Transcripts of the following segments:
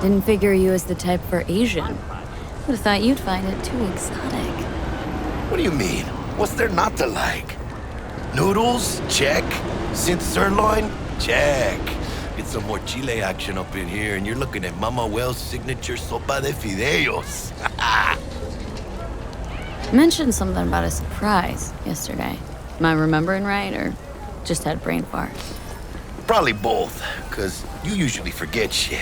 Didn't figure you as the type for Asian. Would've thought you'd find it too exotic. What do you mean? What's there not to like? Noodles? Check. Synth sirloin? Check. Get some more chile action up in here, and you're looking at Mama Wells' signature sopa de fideos. Mentioned something about a surprise yesterday. Am I remembering right, or just had brain fart? Probably both, because you usually forget shit.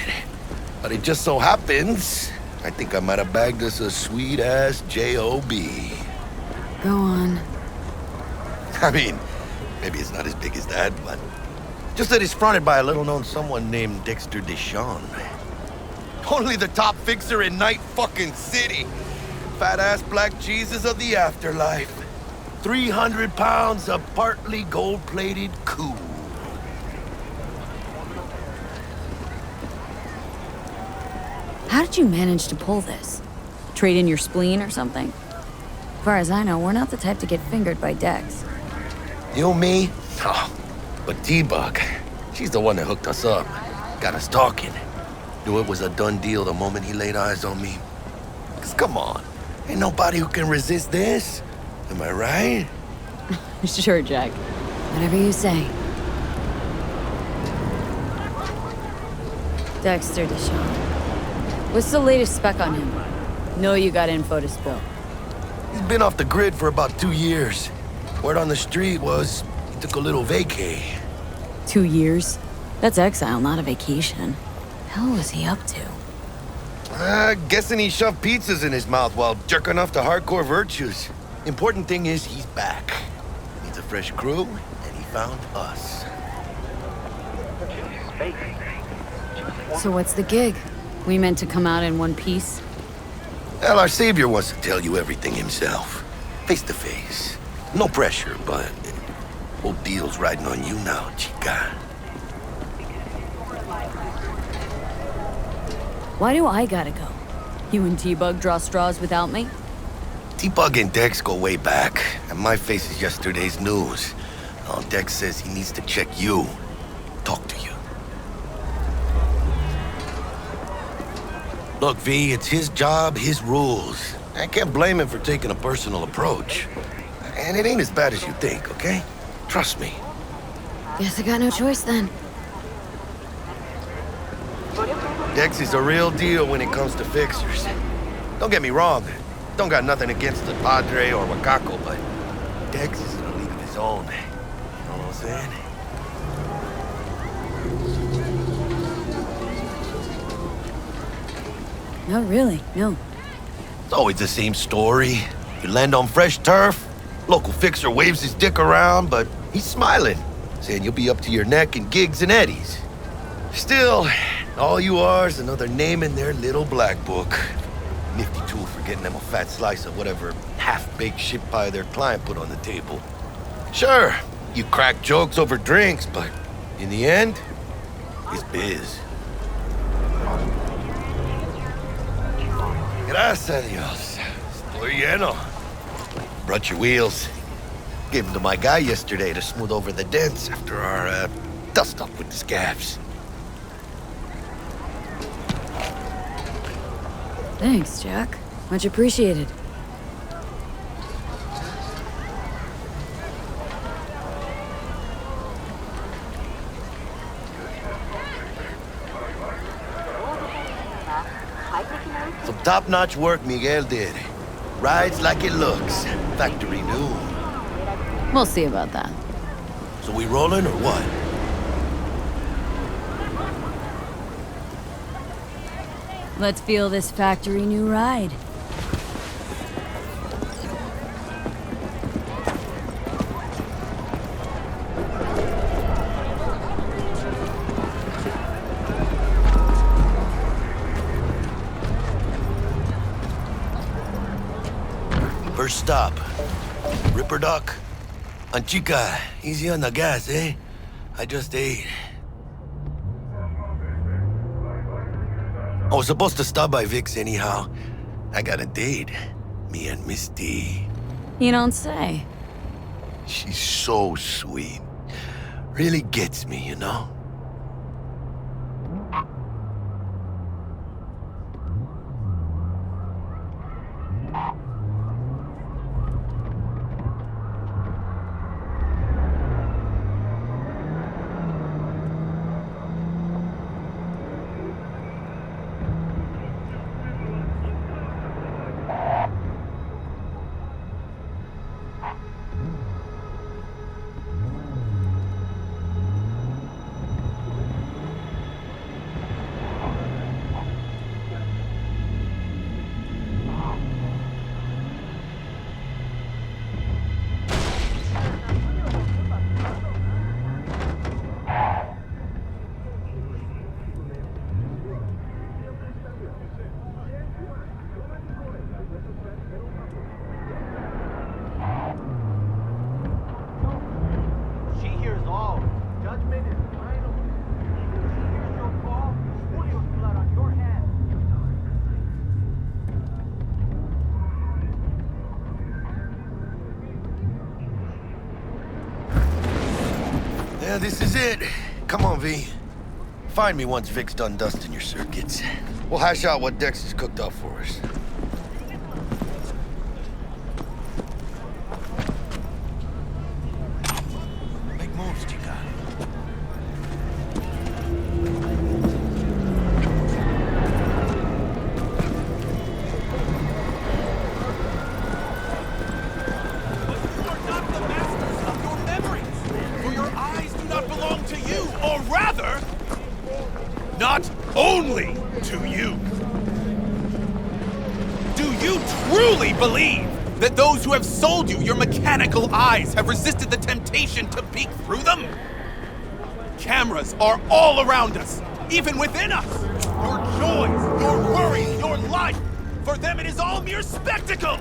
But it just so happens, I think I might have bagged us a sweet-ass J.O.B. Go on. I mean, maybe it's not as big as that, but just that it's fronted by a little-known someone named Dexter Deshawn. Only the top fixer in Night fucking City. Fat-ass black Jesus of the afterlife. 300 pounds of partly gold-plated cool. How did you manage to pull this? Trade in your spleen or something? As far as I know, we're not the type to get fingered by Dex. You, me? Oh, but T-Bug, she's the one that hooked us up. Got us talking. Knew it was a done deal the moment he laid eyes on me. 'Cause come on, ain't nobody who can resist this. Am I right? Sure, Jack. Whatever you say. Dexter Deshawn. What's the latest spec on him? Know you got info to spill. He's been off the grid for about 2 years. Word on the street was he took a little vacay. 2 years? That's exile, not a vacation. Hell was he up to? Guessing he shoved pizzas in his mouth while jerking off to hardcore virtues. Important thing is he's back. Needs a fresh crew, and he found us. So what's the gig? We meant to come out in one piece? Well, our savior wants to tell you everything himself. Face to face. No pressure, but whole deal's riding on you now, chica. Why do I gotta go? You and T-Bug draw straws without me? T-Bug and Dex go way back, and my face is yesterday's news. Oh, Dex says he needs to check you. Talk to you. Look, V, it's his job, his rules. I can't blame him for taking a personal approach. And it ain't as bad as you think, okay? Trust me. Guess I got no choice then. Dex is a real deal when it comes to fixers. Don't get me wrong. Don't got nothing against the Padre or Wakako, but Dex is in a league of his own. You know what I'm saying? Not really, no. It's always the same story. You land on fresh turf, local fixer waves his dick around, but he's smiling, saying you'll be up to your neck in gigs and eddies. Still, all you are is another name in their little black book. Nifty tool for getting them a fat slice of whatever half-baked shit pie their client put on the table. Sure, you crack jokes over drinks, but in the end, it's biz. Gracias a Dios. Estoy lleno. Brought your wheels. Gave them to my guy yesterday to smooth over the dents after our dust-up with the scabs. Thanks, Jack. Much appreciated. Some top-notch work Miguel did. Rides like it looks. Factory new. We'll see about that. So we rolling or what? Let's feel this factory new ride. First stop. Ripper Dock. And chica, easy on the gas, eh? I just ate. I was supposed to stop by Vic's anyhow. I got a date. Me and Miss D. You don't say. She's so sweet. Really gets me, you know? This is it. Come on, V. Find me once Vic's done dusting your circuits. We'll hash out what Dex has cooked up for us. Make moves, chica. Or rather, not only to you. Do you truly believe that those who have sold you your mechanical eyes have resisted the temptation to peek through them? Cameras are all around us, even within us. Your joys, your worries, your life, for them it is all mere spectacle.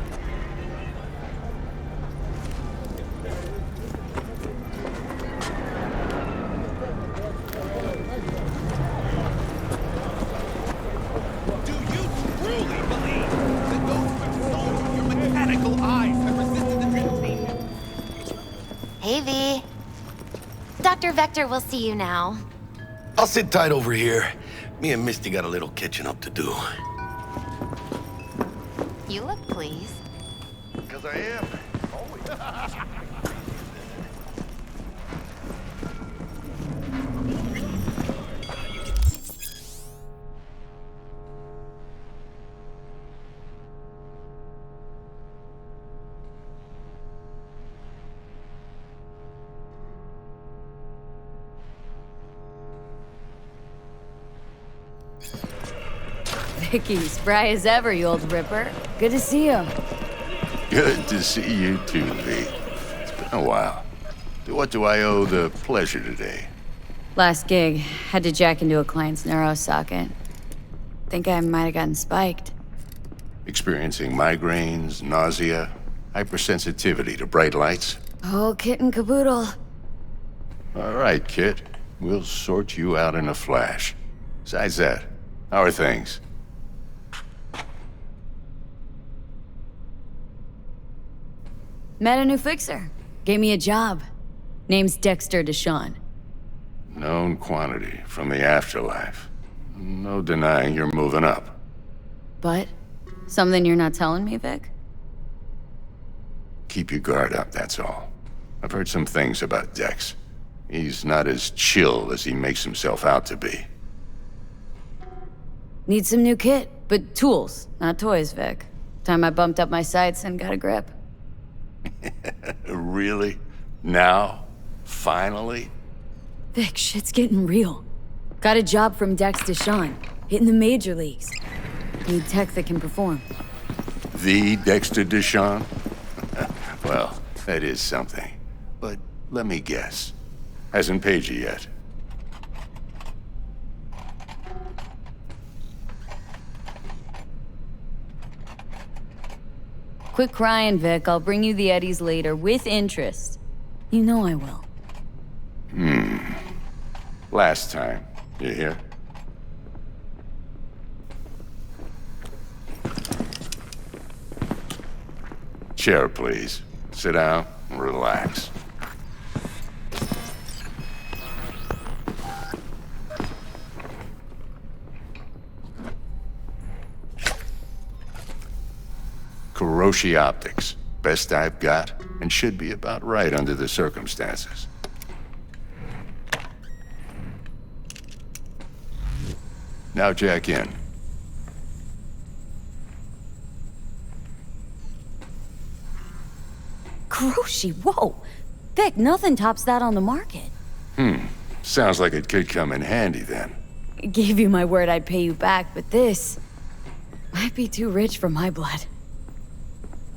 Hey, V. Dr. Vector will see you now. I'll sit tight over here. Me and Misty got a little catching up to do. You look pleased. Because I am. Always. Vicky, spry as ever, you old ripper. Good to see you. Good to see you too, V. It's been a while. What do I owe the pleasure today? Last gig, had to jack into a client's neuro socket. Think I might have gotten spiked. Experiencing migraines, nausea, hypersensitivity to bright lights? Oh, kit and caboodle. All right, Kit. We'll sort you out in a flash. Besides that, how are things? Met a new fixer. Gave me a job. Name's Dexter Deshawn. Known quantity from the afterlife. No denying you're moving up. But, something you're not telling me, Vic? Keep your guard up, that's all. I've heard some things about Dex. He's not as chill as he makes himself out to be. Need some new kit, but tools, not toys, Vic. Time I bumped up my sights and got a grip. Really? Now? Finally? Vic, shit's getting real. Got a job from Dex Deshawn, hitting the major leagues. Need tech that can perform. The Dexter Deshawn? Well, that is something. But let me guess. Hasn't paid you yet. Quit crying, Vic. I'll bring you the Eddies later, with interest. You know I will. Last time. You hear? Chair, please. Sit down and relax. Kuroshi Optics. Best I've got, and should be about right under the circumstances. Now jack in. Kuroshi, whoa! Vic, nothing tops that on the market. Sounds like it could come in handy then. Gave you my word I'd pay you back, but this might be too rich for my blood.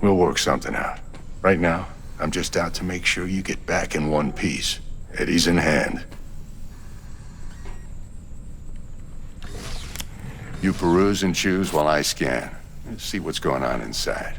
We'll work something out. Right now, I'm just out to make sure you get back in one piece. Eddie's in hand. You peruse and choose while I scan. See what's going on inside.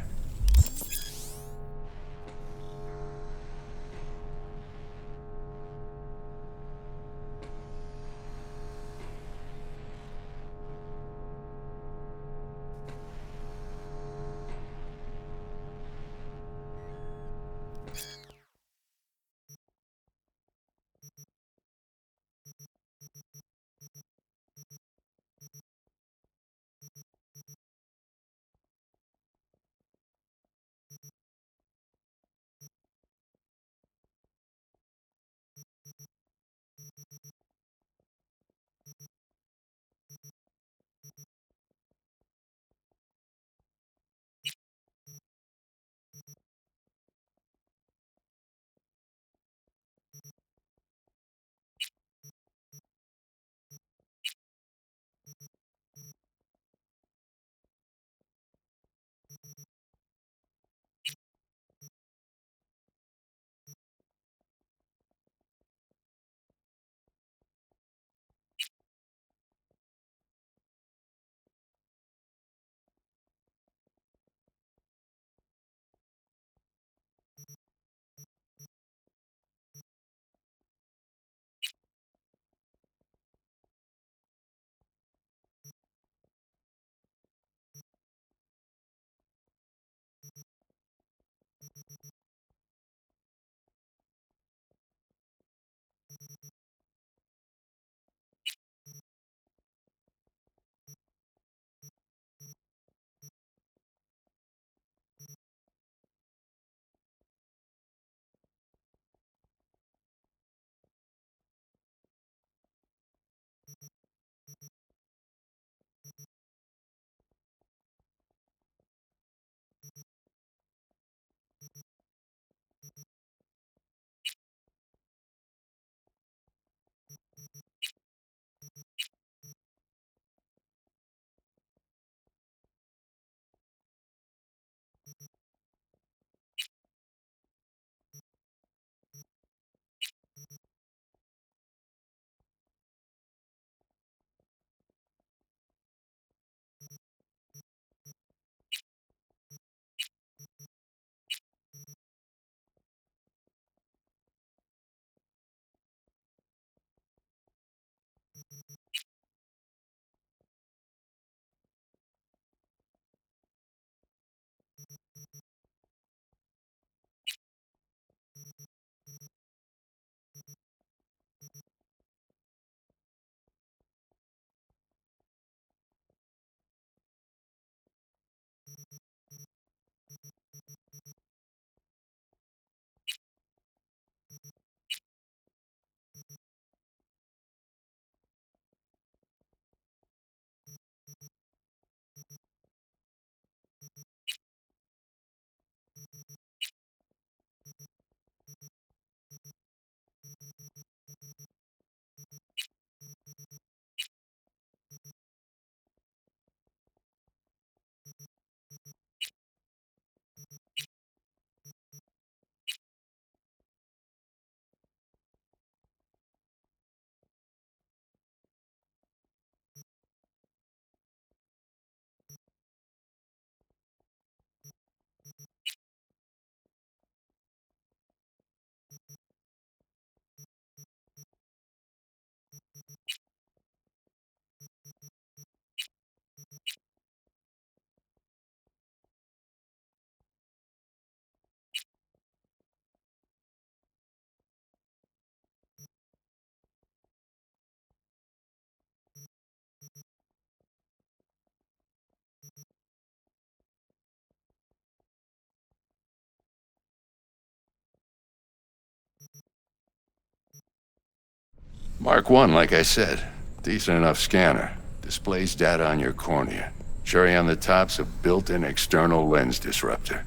Mark 1, like I said. Decent enough scanner. Displays data on your cornea. Cherry on the top's a built-in external lens disruptor.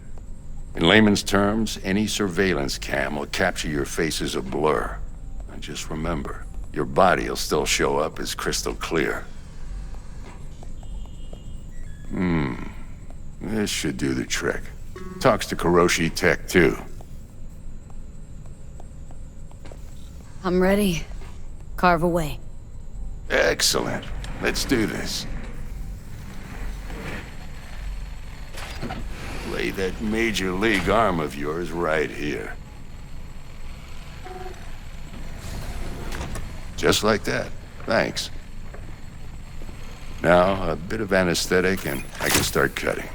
In layman's terms, any surveillance cam will capture your face as a blur. And just remember, your body will still show up as crystal clear. This should do the trick. Talks to Kuroshi Tech, too. I'm ready. Carve away. Excellent. Let's do this. Lay that major league arm of yours right here. Just like that. Thanks. Now, a bit of anesthetic and I can start cutting.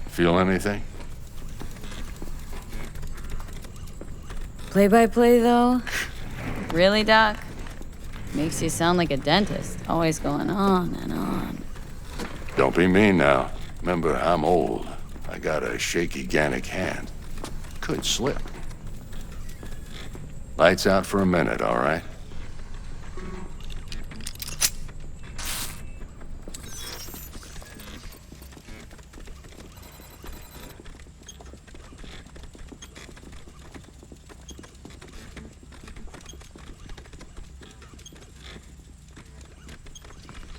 Feel anything? Play-by-play, though? Really, Doc? Makes you sound like a dentist, always going on and on. Don't be mean now. Remember, I'm old. I got a shaky Gannic hand. Could slip. Lights out for a minute, all right?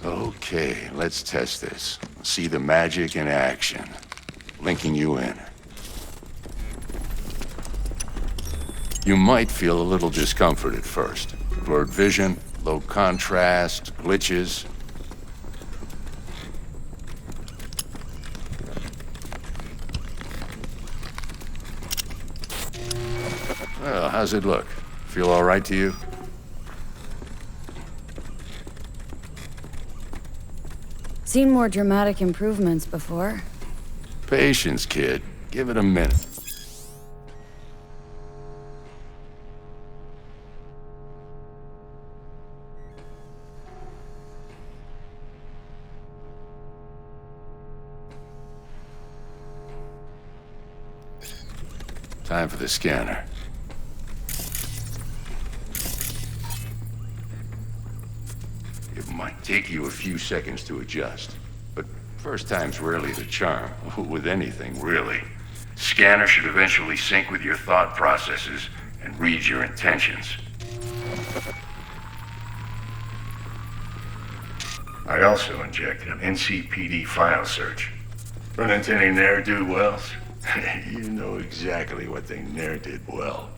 Okay, let's test this. See the magic in action. Linking you in. You might feel a little discomfort at first. Blurred vision, low contrast, glitches. Well, how's it look? Feel all right to you? Seen more dramatic improvements before. Patience, kid. Give it a minute. Time for the scanner. It might take you a few seconds to adjust, but first time's rarely the charm, with anything, really. Scanner should eventually sync with your thought processes and read your intentions. I also injected an NCPD file search. Run into any ne'er-do-wells? You know exactly what they ne'er did well.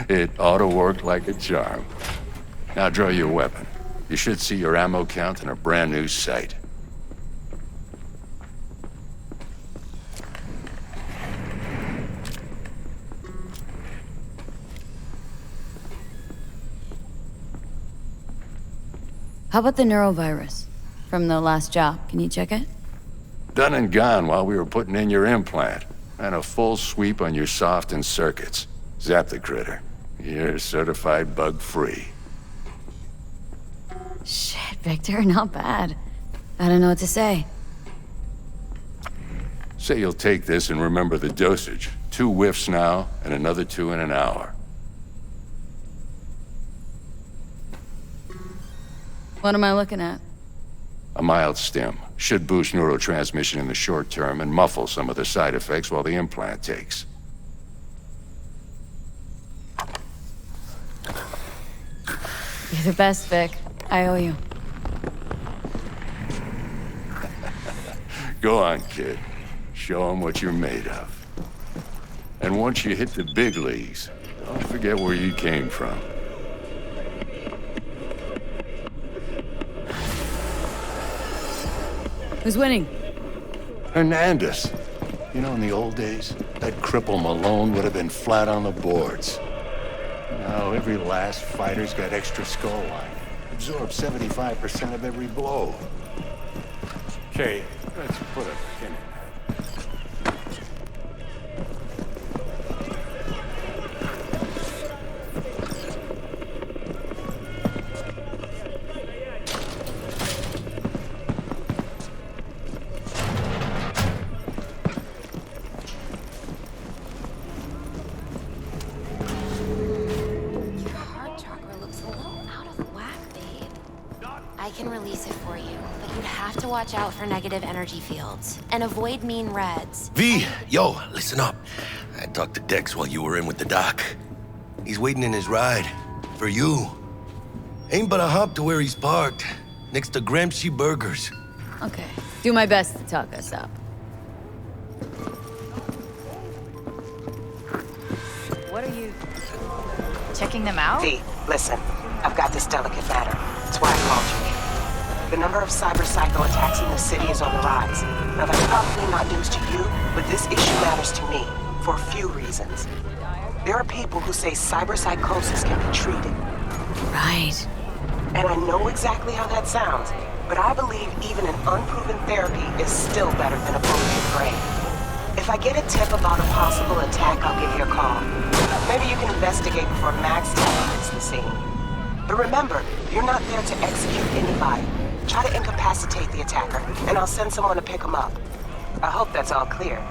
It ought to work like a charm. Now draw your weapon. You should see your ammo count in a brand new sight. How about the neurovirus? From the last job, can you check it? Done and gone while we were putting in your implant. And a full sweep on your soft and circuits. Zap the critter. You're certified bug-free. Shit, Victor, not bad. I don't know what to say. Say you'll take this and remember the dosage. 2 whiffs now, and another 2 in an hour. What am I looking at? A mild stim. Should boost neurotransmission in the short term and muffle some of the side effects while the implant takes. You're the best, Vic. I owe you. Go on, kid. Show them what you're made of. And once you hit the big leagues, don't forget where you came from. Who's winning? Hernandez. You know, in the old days, that cripple Malone would have been flat on the boards. Now, every last fighter's got extra skull line. Absorbs 75% of every blow. Okay, let's put a pin in that. I can release it for you, but you'd have to watch out for negative energy fields and avoid mean reds. V, yo, listen up. I talked to Dex while you were in with the doc. He's waiting in his ride. For you. Ain't but a hop to where he's parked. Next to Gramsci Burgers. Okay. Do my best to talk us up. What are you... checking them out? V, listen. I've got this delicate matter. That's why I called you. The number of cyber-psycho attacks in the city is on the rise. Now, that's probably not news to you, but this issue matters to me for a few reasons. There are people who say cyber-psychosis can be treated. Right. And I know exactly how that sounds, but I believe even an unproven therapy is still better than a broken brain. If I get a tip about a possible attack, I'll give you a call. Maybe you can investigate before Max hits the scene. But remember, you're not there to execute anybody. Try to incapacitate the attacker, and I'll send someone to pick him up. I hope that's all clear.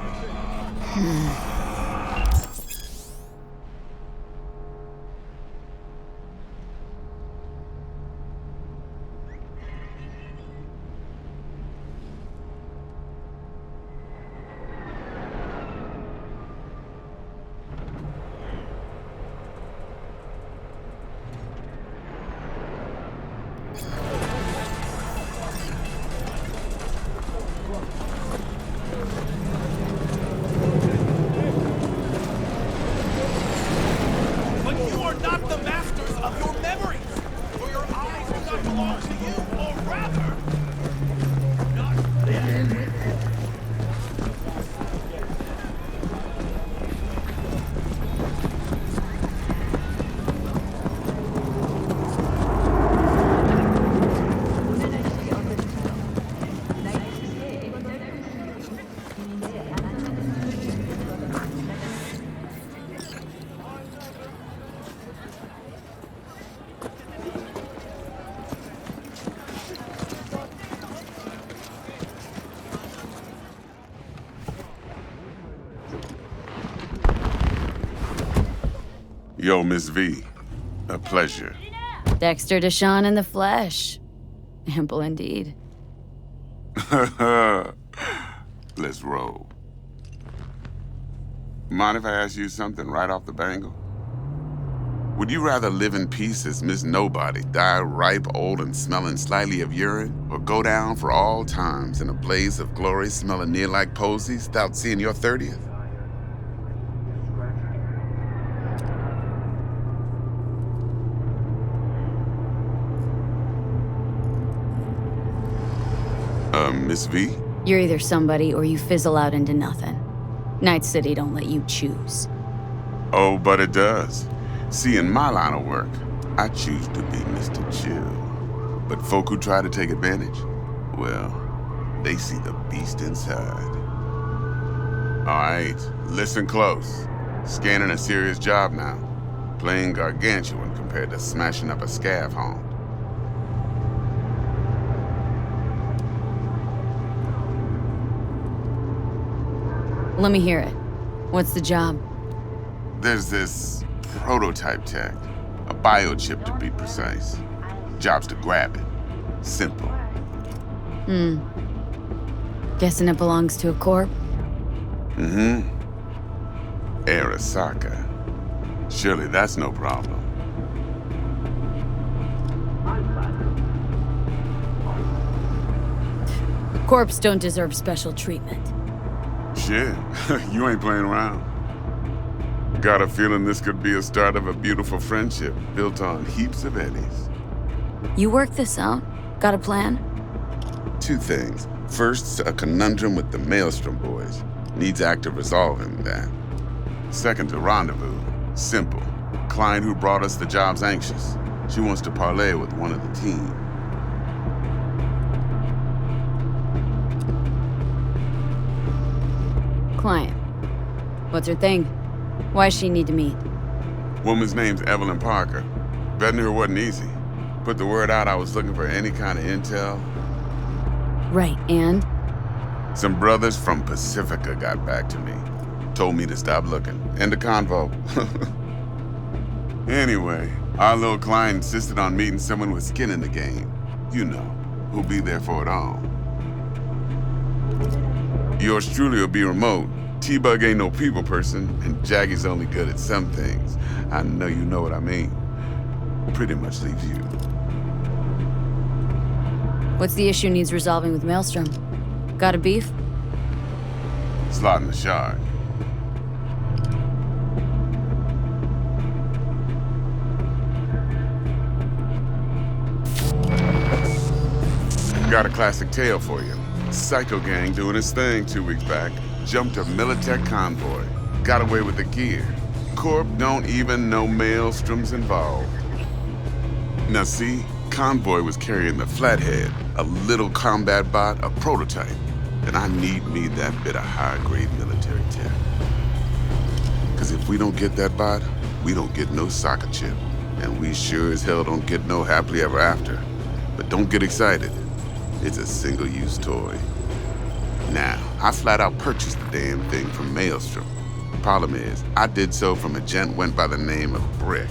But you are not the masters of your memories! For your eyes do not belong to you, or rather... Yo, Miss V. A pleasure. Dexter Deshawn in the flesh. Ample indeed. Let's roll. Mind if I ask you something right off the bangle? Would you rather live in peace as Miss Nobody, die ripe, old, and smelling slightly of urine, or go down for all times in a blaze of glory smelling near like posies without seeing your 30th? Miss V? You're either somebody or you fizzle out into nothing. Night City don't let you choose. Oh, but it does. See, in my line of work, I choose to be Mr. Chill. But folk who try to take advantage, well, they see the beast inside. All right, listen close. Scanning a serious job now. Playing gargantuan compared to smashing up a scav home. Let me hear it. What's the job? There's this prototype tech, a biochip to be precise. Job's to grab it. Simple. Guessing it belongs to a corp? Mm-hmm. Arasaka. Surely that's no problem. Corps don't deserve special treatment. Shit, you ain't playing around. Got a feeling this could be a start of a beautiful friendship built on heaps of eddies. You work this out? Got a plan? Two things. First, a conundrum with the Maelstrom boys. Needs active resolving that. Second, a rendezvous. Simple. Client who brought us the job's anxious. She wants to parlay with one of the team. Client. What's her thing? Why's she need to meet? Woman's name's Evelyn Parker. Vetting her wasn't easy. Put the word out I was looking for any kind of intel. Right, and? Some brothers from Pacifica got back to me. Told me to stop looking. End of convo. Anyway, our little client insisted on meeting someone with skin in the game. You know, who'll be there for it all. Yours truly will be remote. T-Bug ain't no people person, and Jaggy's only good at some things. I know you know what I mean. Pretty much leaves you. What's the issue needs resolving with Maelstrom? Got a beef? Slotting the shard. Got a classic tale for you. Psycho gang doing his thing 2 weeks back. Jumped a Militech convoy. Got away with the gear. Corp don't even know Maelstrom's involved. Now see, convoy was carrying the Flathead, a little combat bot, a prototype. And I need me that bit of high-grade military tech. Cause if we don't get that bot, we don't get no soccer chip. And we sure as hell don't get no happily ever after. But don't get excited. It's a single-use toy. Now, I flat out purchased the damn thing from Maelstrom. Problem is, I did so from a gent went by the name of Brick.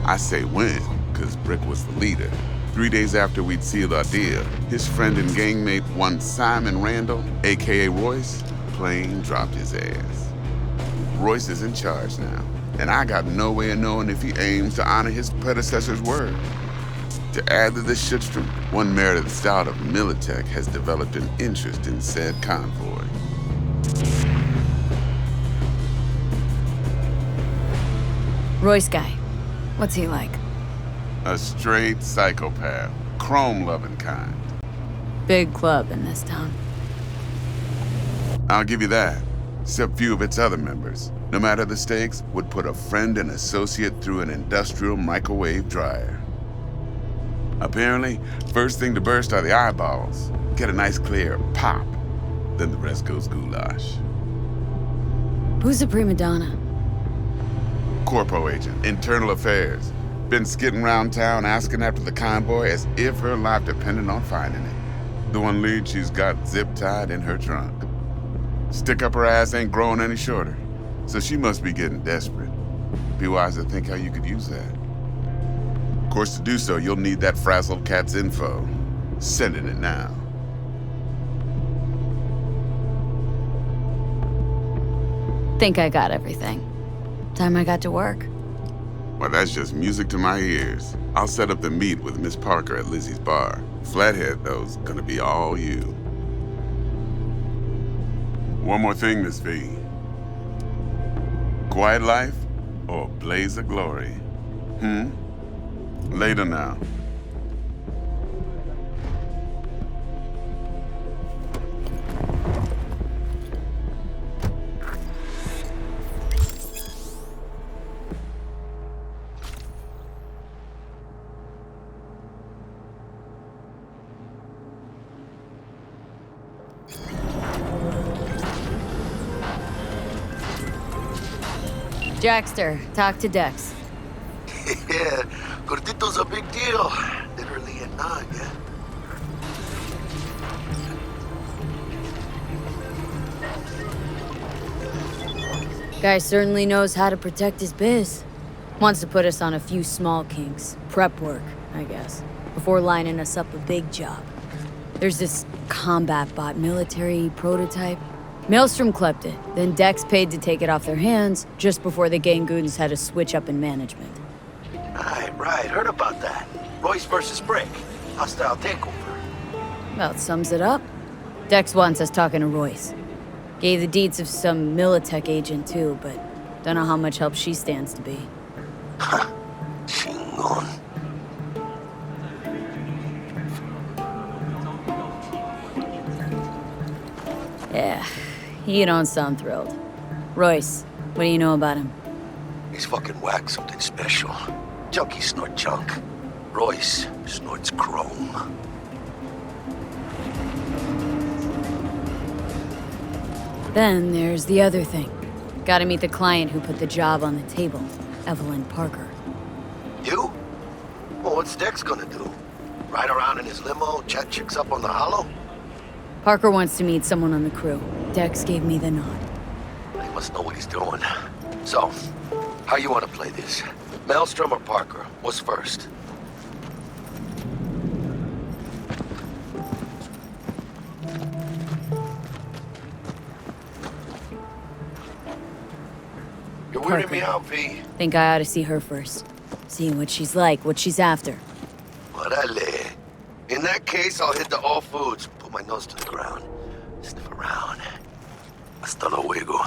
I say when, cause Brick was the leader. 3 days after we'd sealed our deal, his friend and gangmate, one Simon Randall, aka Royce, plain dropped his ass. Royce is in charge now, and I got no way of knowing if he aims to honor his predecessor's word. To add to this shitstrom, one Meredith Stout of Militech has developed an interest in said convoy. Royce guy. What's he like? A straight psychopath, chrome-loving kind. Big club in this town. I'll give you that. Except few of its other members, no matter the stakes, would put a friend and associate through an industrial microwave dryer. Apparently, first thing to burst are the eyeballs. Get a nice clear pop. Then the rest goes goulash. Who's the prima donna? Corpo agent, internal affairs. Been skidding around town asking after the convoy as if her life depended on finding it. The one lead she's got zip-tied in her trunk. Stick up her ass ain't growing any shorter, so she must be getting desperate. Be wise to think how you could use that. Of course, to do so, you'll need that frazzled cat's info. Sending it now. Think I got everything. Time I got to work. Well, that's just music to my ears. I'll set up the meet with Miss Parker at Lizzie's bar. Flathead, though's gonna be all you. One more thing, Miss V. Quiet life or blaze of glory? Later now. Jackster, talk to Dex. Yeah, Gordito's a big deal. Literally a none, yeah? Guy certainly knows how to protect his biz. Wants to put us on a few small kinks. Prep work, I guess. Before lining us up a big job. There's this combat bot military prototype. Maelstrom clept it, then Dex paid to take it off their hands just before the Gangoons had a switch up in management. Right, heard about that. Royce versus Brick. Hostile takeover. About sums it up. Dex wants us talking to Royce. Gave the deeds of some Militech agent too, but don't know how much help she stands to be. Chingon. Yeah, you don't sound thrilled. Royce, what do you know about him? He's fucking whack, something special. Junkies snort junk. Royce snorts chrome. Then there's the other thing. Gotta meet the client who put the job on the table, Evelyn Parker. You? Well, what's Dex gonna do? Ride around in his limo, chat chicks up on the hollow? Parker wants to meet someone on the crew. Dex gave me the nod. He must know what he's doing. So, how you want to play this? Maelstrom or Parker? What's first? weirding me Parker. out, V. Think I ought to see her first. See what she's like, what she's after. Orale. In that case, I'll hit the All Foods, put my nose to the ground, sniff around. Hasta luego.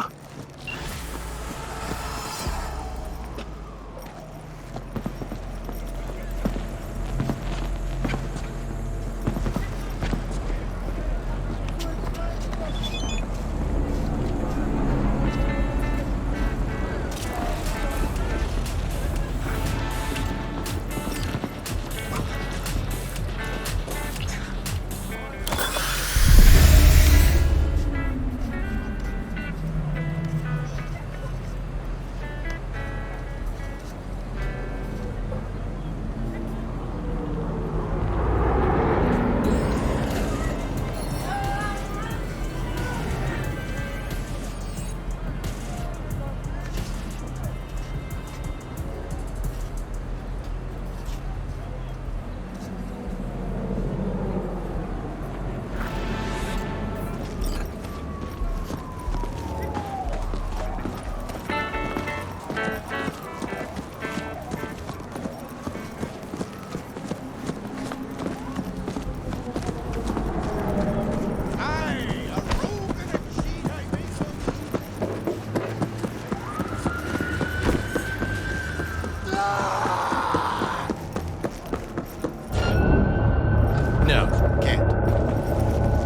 No, can't.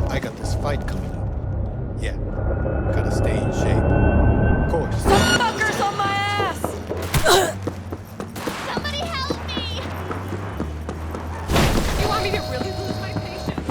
I got this fight coming up. Yeah, gotta stay in shape. Of course. Fuckers on my ass! Somebody help me! You want me to really lose my patience?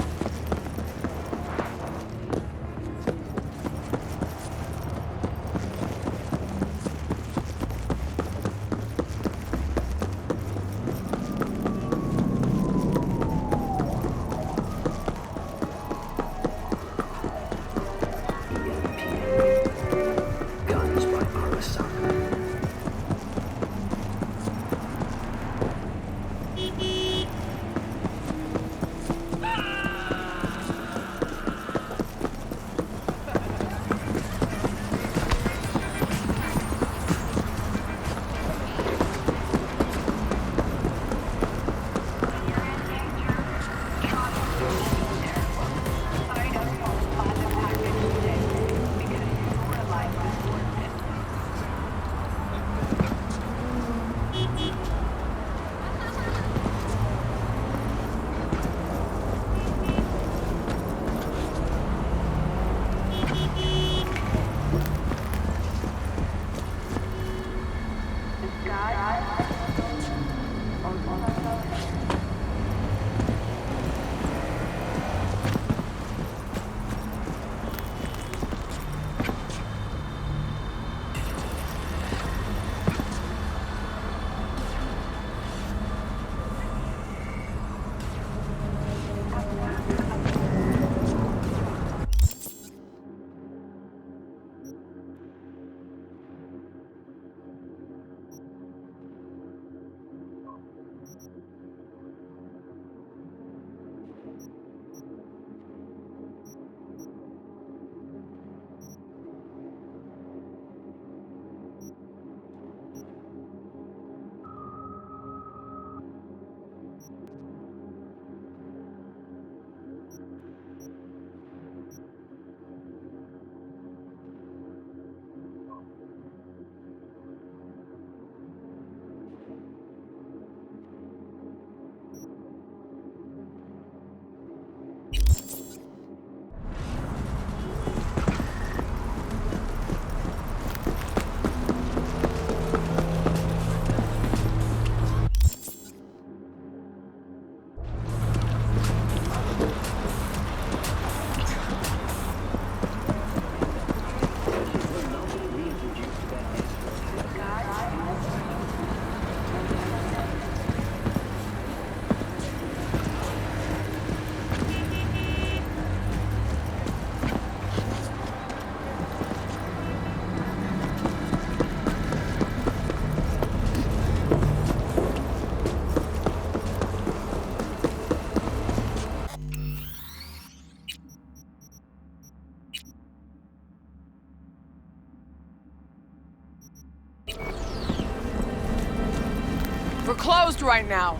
closed right now.